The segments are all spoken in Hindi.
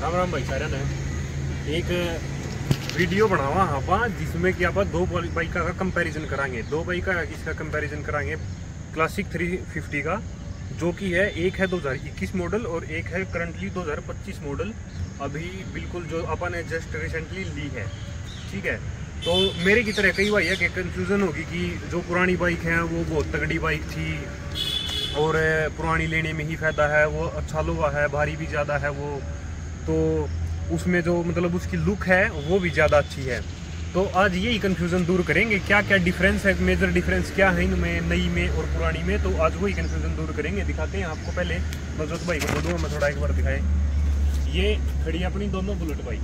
राम राम भाई सारे ने एक वीडियो बनावा आप जिसमें कि आप दो बाइक का कंपैरिजन कराएंगे। दो बाइक का इसका कंपैरिजन कराएंगे। क्लासिक 350 का जो कि है, एक है 2021 मॉडल और एक है करंटली 2025 मॉडल, अभी बिल्कुल जो अपन ने जस्ट रिसेंटली ली है। ठीक है, तो मेरे की तरह कई बार कंफ्यूजन होगी कि जो पुरानी बाइक है वो बहुत तगड़ी बाइक थी और पुरानी लेने में ही फ़ायदा है, वो अच्छा लोहा है, भारी भी ज़्यादा है वो, तो उसमें जो मतलब उसकी लुक है वो भी ज़्यादा अच्छी है। तो आज यही कंफ्यूजन दूर करेंगे, क्या क्या डिफरेंस है, मेजर डिफरेंस क्या है इनमें, नई में और पुरानी में। तो आज वही कंफ्यूजन दूर करेंगे। दिखाते हैं आपको। पहले नजरत भाई को बोलूँगा मैं थोड़ा एक बार दिखाएं। ये खड़ी अपनी दोनों बुलेट बाइक,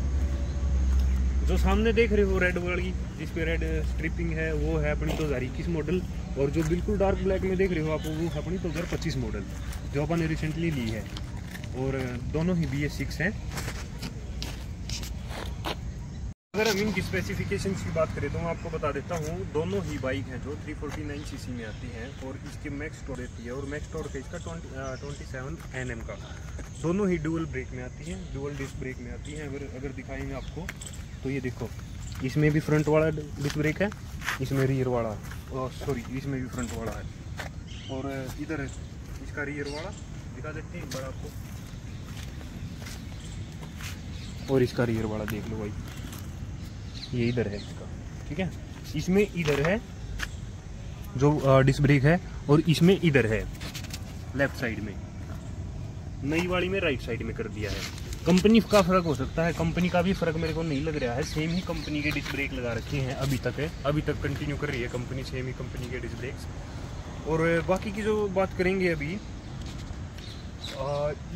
जो सामने देख रहे हो रेड वाली जिस पे रेड स्ट्रिपिंग है वो है अपनी 2021 मॉडल, और जो बिल्कुल डार्क ब्लैक में देख रहे हो आप वो अपनी 2025 मॉडल जो अपन ने रिसेंटली ली है, और दोनों ही BS6 हैं। अगर हम इनकी स्पेसिफिकेशंस की बात करें तो मैं आपको बता देता हूँ, दोनों ही बाइक हैं जो 349 सीसी में आती हैं और इसकी मैक्स टॉर्क रहती है, और मैक्स टॉर्क है इसका 27 Nm का। दोनों ही डुअल ब्रेक में आती हैं, डुअल डिस्क ब्रेक में आती हैं। अगर दिखाएंगे आपको तो ये देखो, इसमें भी फ्रंट वाला डिस्क ब्रेक है, इसमें रियर वाला, सॉरी इसमें भी फ्रंट वाला है, और इधर है इसका रियर वाला। दिखा देते हैं एक बार आपको, और इसका रियर वाला देख लो भाई, ये इधर है इसका। ठीक है, इसमें इधर है जो डिस्क ब्रेक है, और इसमें इधर है लेफ्ट साइड में। नई वाली में राइट साइड में कर दिया है। कंपनी का फर्क हो सकता है, कंपनी का भी फर्क मेरे को नहीं लग रहा है। सेम ही कंपनी के डिस्क ब्रेक लगा रखे हैं अभी तक कंटिन्यू कर रही है कंपनी, सेम ही कंपनी के डिस्क ब्रेक्स। और बाकी की जो बात करेंगे अभी,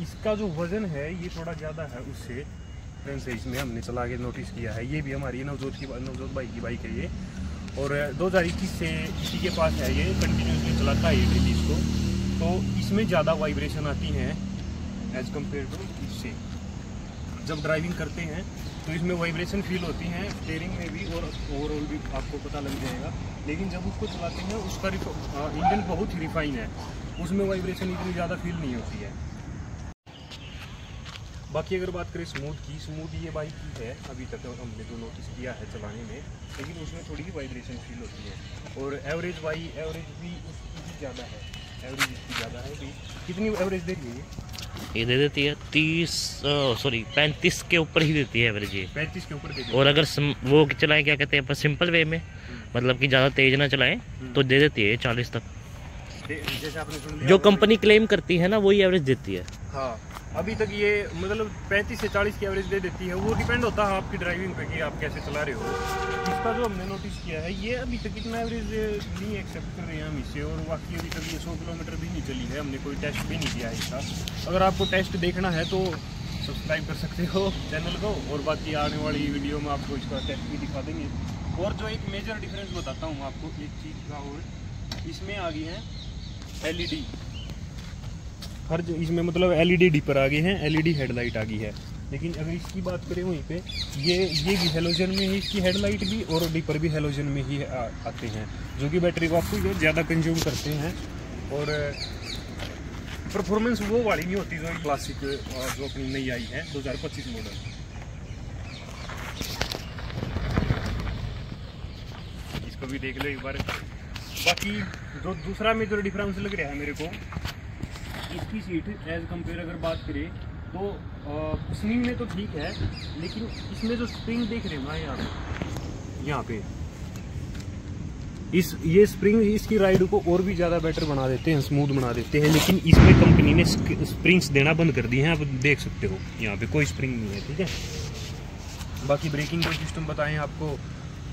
इसका जो वजन है ये थोड़ा ज़्यादा है उससे, से इसमें हमने चला के नोटिस किया है। ये भी हमारी नवजोत भाई की बाइक है ये, और 2021 से इसी के पास है, ये कंटिन्यूसली चलाता है ये रिलीज को। तो इसमें ज़्यादा वाइब्रेशन आती हैं एज कम्पेयर टू इससे। जब ड्राइविंग करते हैं तो इसमें वाइब्रेशन फील होती हैं, स्टीयरिंग में भी और ओवरऑल भी आपको पता लग जाएगा। लेकिन जब उसको चलाते हैं उसका इंजन बहुत ही रिफाइन है, उसमें वाइब्रेशन इतनी ज़्यादा फील नहीं होती है। बाकी अगर बात करें स्मूथ ये बाइक की है अभी तक हमने जो नोटिस किया है चलाने में, लेकिन उसमें थोड़ी ही वाइब्रेशन फील होती है। और एवरेज भी उसकी ज़्यादा है, एवरेज इसकी ज़्यादा है भी। कितनी एवरेज दे रही है ये? दे देती है 35 के ऊपर ही देती है एवरेज ये, 35 के ऊपर देती है। और अगर वो चलाएं, क्या कहते हैं, सिंपल वे में, मतलब कि ज़्यादा तेज ना चलाएं तो दे देती है 40 तक। जैसे आपने सुन लिया, जो कंपनी क्लेम करती है ना वही एवरेज देती है। हाँ, अभी तक ये मतलब 35 से 40 की एवरेज दे देती है। वो डिपेंड होता है आपकी ड्राइविंग पे कि आप कैसे चला रहे हो। इसका जो हमने नोटिस किया है, ये अभी तक इतना एवरेज नहीं एक्सेप्ट कर रहे हैं हम इससे, और बाकी अभी तक ये 100 किलोमीटर भी नहीं चली है। हमने कोई टेस्ट भी नहीं किया है इसका। अगर आपको टेस्ट देखना है तो सब्सक्राइब कर सकते हो चैनल को, और बाकी आने वाली वीडियो में आपको इसका टेस्ट भी दिखा देंगे। और जो एक मेजर डिफरेंस बताता हूँ आपको एक चीज़ का, और इसमें आ गई है LED। हर इसमें मतलब LED डिपर आ गए हैं, LED हेडलाइट आ गई है। लेकिन अगर इसकी बात करें वहीं पे, ये भी हेलोजन में ही, इसकी हेडलाइट भी और डिपर भी हेलोजन में ही आते हैं, जो कि बैटरी को आपको ज़्यादा कंज्यूम करते हैं। और परफॉर्मेंस वो वाली नहीं होती जो क्लासिक जो अपनी नई आई है 2025 मॉडल। इसको भी देख लो एक बार। बाकी जो दूसरा मेजर डिफरेंस लग रहा है मेरे को, इसकी सीट एज कम्पेयर अगर बात करें तो स्विंग में तो ठीक है, लेकिन इसमें जो स्प्रिंग देख रहे हैं ना यहाँ पे ये स्प्रिंग इसकी राइड को और भी ज़्यादा बेटर बना देते हैं, स्मूथ बना देते हैं। लेकिन इसमें कंपनी ने स्प्रिंग्स देना बंद कर दिए हैं, आप देख सकते हो यहाँ पे कोई स्प्रिंग नहीं है। ठीक है, बाकी ब्रेकिंग का सिस्टम बताएं आपको,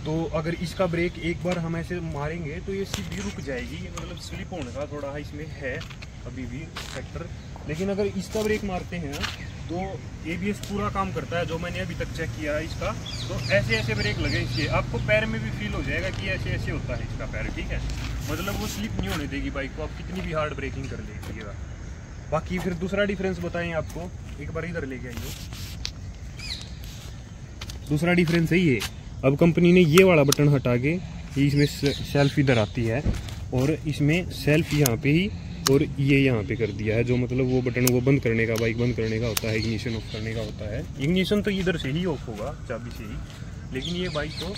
तो अगर इसका ब्रेक एक बार हम ऐसे मारेंगे तो ये सीधी रुक जाएगी, मतलब स्लिप होने का थोड़ा इसमें है अभी भी फैक्टर। लेकिन अगर इसका ब्रेक मारते हैं तो ABS पूरा काम करता है, जो मैंने अभी तक चेक किया है इसका। तो ऐसे ब्रेक लगे इसके, आपको पैर में भी फील हो जाएगा कि ऐसे होता है इसका पैर। ठीक है, मतलब वो स्लिप नहीं होने देगी बाइक को, आप कितनी भी हार्ड ब्रेकिंग कर लीजिएगा। बाकी फिर दूसरा डिफरेंस बताएं आपको, एक बार इधर लेके आइए। दूसरा डिफरेंस है ये, अब कंपनी ने ये वाला बटन हटा के इसमें सेल्फ इधर आती है, और इसमें सेल्फ यहाँ पे ही और ये यहाँ पे कर दिया है, जो मतलब वो बटन वो बंद करने का, बाइक बंद करने का होता है, इग्निशन ऑफ करने का होता है। इग्निशन तो इधर से ही ऑफ होगा, चाबी से ही, लेकिन ये बाइक को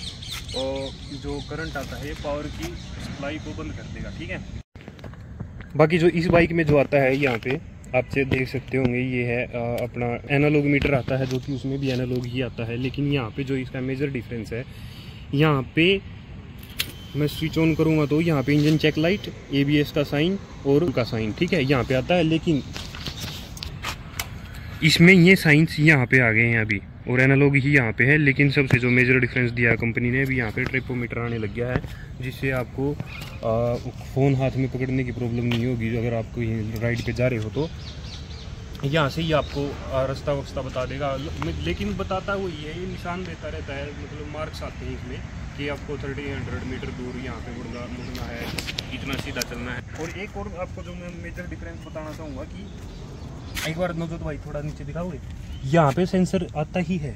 जो करंट आता है ये पावर की सप्लाई को बंद कर देगा, ठीक है। बाकी जो इस बाइक में जो आता है यहाँ पे आप देख सकते होंगे, ये है अपना एनालॉग मीटर आता है, जो कि उसमें भी एनालॉग ही आता है। लेकिन यहाँ पे जो इसका मेजर डिफरेंस है, यहाँ पे मैं स्विच ऑन करूँगा तो यहाँ पे इंजन चेक लाइट, ABS का साइन और का साइन, ठीक है, यहाँ पे आता है। लेकिन इसमें ये साइंस यहाँ पे आ गए हैं अभी, और एनालॉग ही यहाँ पे है। लेकिन सबसे जो मेजर डिफरेंस दिया कंपनी ने, अभी यहाँ पे ट्रिपोमीटर आने लग गया है, जिससे आपको फ़ोन हाथ में पकड़ने की प्रॉब्लम नहीं होगी। अगर आप कोई राइड पे जा रहे हो तो यहाँ से ही आपको रास्ता वस्ता बता देगा। लेकिन बताता वो ये निशान देता रहता है, मतलब मार्क्स आते हैं इसमें कि आपको 300 मीटर दूर यहाँ पे मुड़ना है, इतना सीधा चलना है। और एक और आपको जो मैं मेजर डिफरेंस बताना चाहूँगा कि एक बार नवजोत भाई थोड़ा नीचे दिखाओगे, यहाँ पे सेंसर आता ही है,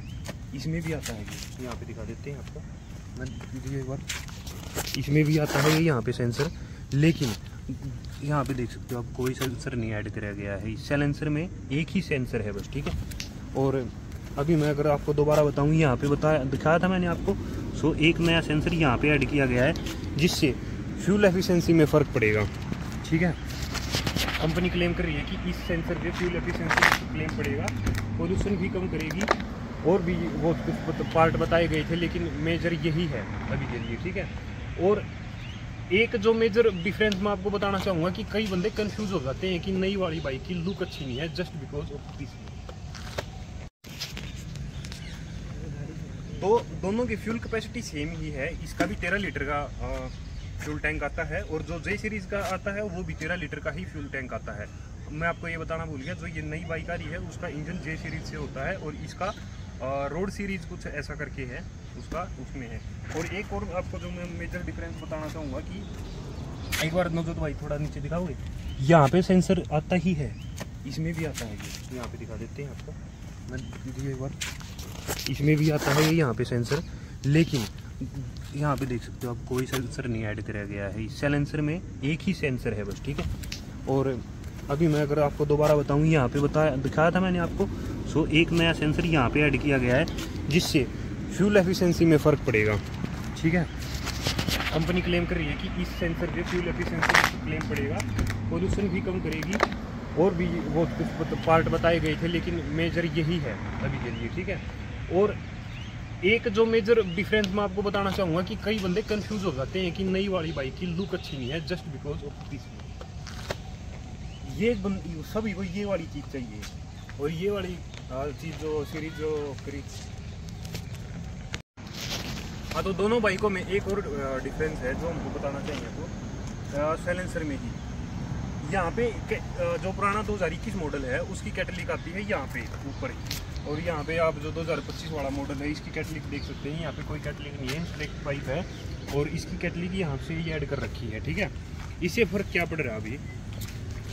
इसमें भी आता है, यहाँ पे दिखा देते हैं आपको, मैं दीजिए एक बार, इसमें भी आता है यहाँ पे सेंसर। लेकिन यहाँ पे देख सकते हो आप, कोई सेंसर नहीं ऐड करा गया है। इस साइलेंसर में एक ही सेंसर है बस, ठीक है। और अभी मैं अगर आपको दोबारा बताऊँ, यहाँ पे दिखाया था मैंने आपको, सो एक नया सेंसर यहाँ पे ऐड किया गया है, जिससे फ्यूल एफिशिएंसी में फ़र्क पड़ेगा, ठीक है। कंपनी क्लेम कर रही है कि इस सेंसर पे फ्यूल एफिशिएंसी क्लेम पड़ेगा, पोल्यूशन भी कम करेगी, और भी बहुत कुछ पार्ट बताए गए थे, लेकिन मेजर यही है अभी के लिए, ठीक है। और एक जो मेजर डिफरेंस मैं आपको बताना चाहूँगा कि कई बंदे कंफ्यूज हो जाते हैं कि नई वाली बाइक की लुक अच्छी नहीं है जस्ट बिकॉज ऑफ दिस। तो दोनों की फ्यूल कैपेसिटी सेम ही है। इसका भी 13 लीटर का फ्यूल टैंक आता है, और जो J सीरीज़ का आता है वो भी 13 लीटर का ही फ्यूल टैंक आता है। मैं आपको ये बताना भूल गया, जो ये नई बाइक आ रही है उसका इंजन J सीरीज़ से होता है, और इसका रोड सीरीज़ कुछ ऐसा करके है उसका, उसमें है। और एक और आपको जो मैं मेजर डिफरेंस बताना चाहूँगा कि एक बार नवजोत भाई थोड़ा नीचे दिखाओगे, यहाँ पे सेंसर आता ही है, इसमें भी आता है, यहाँ पे दिखा देते हैं आपको, मैं दीजिए एक बार, इसमें भी आता है यहाँ पे सेंसर। लेकिन यहाँ पे देख सकते हो आप, कोई सेंसर नहीं ऐड करा गया है। इस साइलेंसर में एक ही सेंसर है बस, ठीक है। और अभी मैं अगर आपको दोबारा बताऊँ, यहाँ पे दिखाया था मैंने आपको, सो एक नया सेंसर यहाँ पे ऐड किया गया है, जिससे फ्यूल एफिशिएंसी में फ़र्क पड़ेगा, ठीक है। कंपनी क्लेम कर रही है कि इस सेंसर पे फ्यूल एफिशिएंसी क्लेम पड़ेगा, पोल्यूशन भी कम करेगी, और भी बहुत कुछ पार्ट बताए गए थे, लेकिन मेजर यही है अभी के लिए, ठीक है। और एक जो मेजर डिफरेंस मैं आपको बताना चाहूँगा कि कई बंदे कंफ्यूज हो जाते हैं कि नई वाली बाइक की लुक अच्छी नहीं है जस्ट बिकॉज ऑफ दिस। ये सभी को ये वाली चीज़ चाहिए, और ये वाली चीज़ जो सीरीज जो खरीद। हाँ, तो दोनों बाइकों में एक और डिफरेंस है जो हमको बताना चाहिए, तो साइलेंसर में ही यहाँ पे जो पुराना 2021 मॉडल है उसकी कैटलिक आती है यहाँ पे ऊपर ही, और यहाँ पे आप जो 2025 वाला मॉडल है इसकी कैटलिक देख सकते हैं। यहाँ पे कोई कैटलिक नहीं है, स्ट्रेट पाइप है, और इसकी कैटलिक यहाँ से ही ऐड कर रखी है, ठीक है। इससे फ़र्क क्या पड़ रहा है अभी,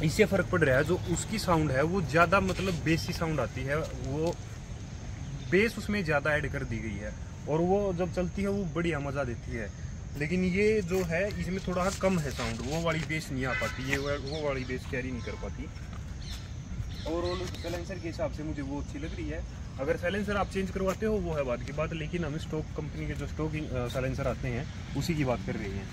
इससे फ़र्क पड़ रहा है जो उसकी साउंड है वो ज़्यादा, मतलब बेसी साउंड आती है, वो बेस उसमें ज़्यादा ऐड कर दी गई है, और वो जब चलती है वो बढ़िया मज़ा देती है। लेकिन ये जो है इसमें थोड़ा कम है साउंड, वो वाली बेस नहीं आ पाती, ये वो वाली बेस कैरी नहीं कर पाती। और साइलेंसर के हिसाब से मुझे वो अच्छी लग रही है। अगर साइलेंसर आप चेंज करवाते हो वो है बात की बात, लेकिन हम स्टॉक कंपनी के जो स्टॉक साइलेंसर आते हैं उसी की बात कर रहे हैं।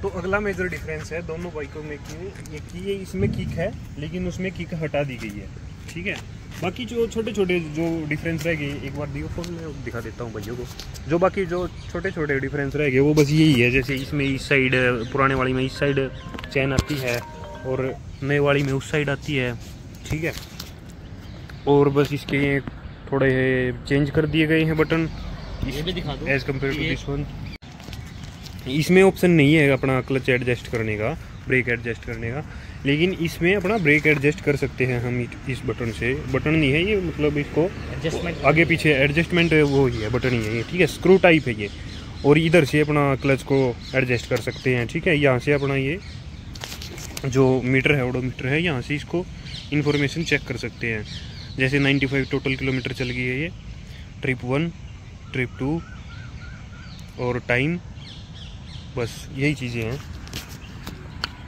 तो अगला मेजर डिफरेंस है दोनों बाइकों में कि ये इसमें किक है, लेकिन उसमें किक हटा दी गई है, ठीक है। बाकी जो छोटे छोटे जो डिफरेंस रह गए, एक बार दियो फोन में दिखा देता हूँ भाइयों को, जो बाकी जो छोटे छोटे डिफरेंस रह गए वो बस यही है। जैसे इसमें इस साइड, पुराने वाली में इस साइड चैन आती है, और नए वाली में उस साइड आती है, ठीक है। और बस इसके थोड़े चेंज कर दिए गए हैं बटन, ये भी दिखा दो as compare to this one. इसमें ऑप्शन नहीं है अपना क्लच एडजस्ट करने का, ब्रेक एडजस्ट करने का, लेकिन इसमें अपना ब्रेक एडजस्ट कर सकते हैं हम इस बटन से। बटन नहीं है ये, मतलब इसको एडजस्टमेंट आगे पीछे एडजस्टमेंट वो ही है, बटन ही है ये, ठीक है। स्क्रू टाइप है ये, और इधर से अपना क्लच को एडजस्ट कर सकते हैं, ठीक है। यहाँ से अपना ये जो मीटर है, ओडोमीटर है, यहाँ से इसको इन्फॉर्मेशन चेक कर सकते हैं। जैसे 95 टोटल किलोमीटर चल गई है ये, ट्रिप 1, ट्रिप 2 और टाइम, बस यही चीज़ें हैं।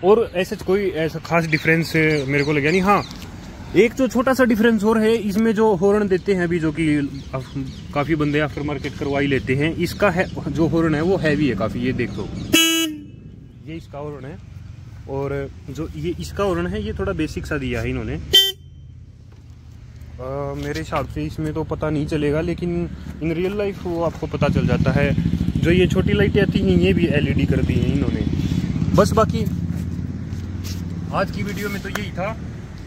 और ऐसा कोई ऐसा खास डिफरेंस मेरे को लगा नहीं। हाँ, एक जो छोटा सा डिफरेंस और है, इसमें जो हॉर्न देते हैं अभी, जो कि काफ़ी बंदे आफ्टर मार्केट करवा ही लेते हैं, इसका है जो हॉर्न है वो हैवी है काफ़ी। ये देख दो, ये इसका हॉर्न है, और जो ये इसका हॉर्न है ये थोड़ा बेसिक सा दिया है इन्होंने। मेरे हिसाब से इसमें तो पता नहीं चलेगा, लेकिन इन रियल लाइफ वो आपको पता चल जाता है। जो ये छोटी लाइटें आती हैं ये भी LED कर दी हैं इन्होंने। बस बाकी आज की वीडियो में तो यही था।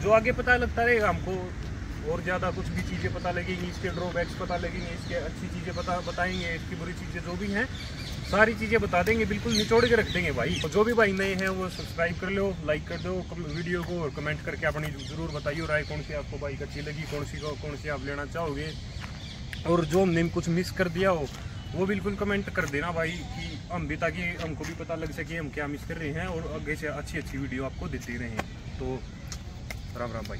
जो आगे पता लगता रहेगा हमको, और ज़्यादा कुछ भी चीज़ें पता लगेंगी, इसके ड्रॉबैक्स पता लगेंगे, इसके अच्छी चीज़ें बताएंगे, इसकी बुरी चीज़ें जो भी हैं सारी चीज़ें बता देंगे, बिल्कुल निचोड़ के रख देंगे भाई। तो जो भी भाई नए हैं वो सब्सक्राइब कर लो, लाइक कर दो वीडियो को, और कमेंट करके अपनी ज़रूर बताइए राय, कौन सी आपको बाइक अच्छी लगी, कौन सी आप लेना चाहोगे। और जो हमने कुछ मिस कर दिया हो वो बिल्कुल कमेंट कर देना भाई, कि हम भी, ताकि हमको भी पता लग सके हम क्या मिस कर रहे हैं, और आगे से अच्छी वीडियो आपको देते रहें। तो राम राम भाई।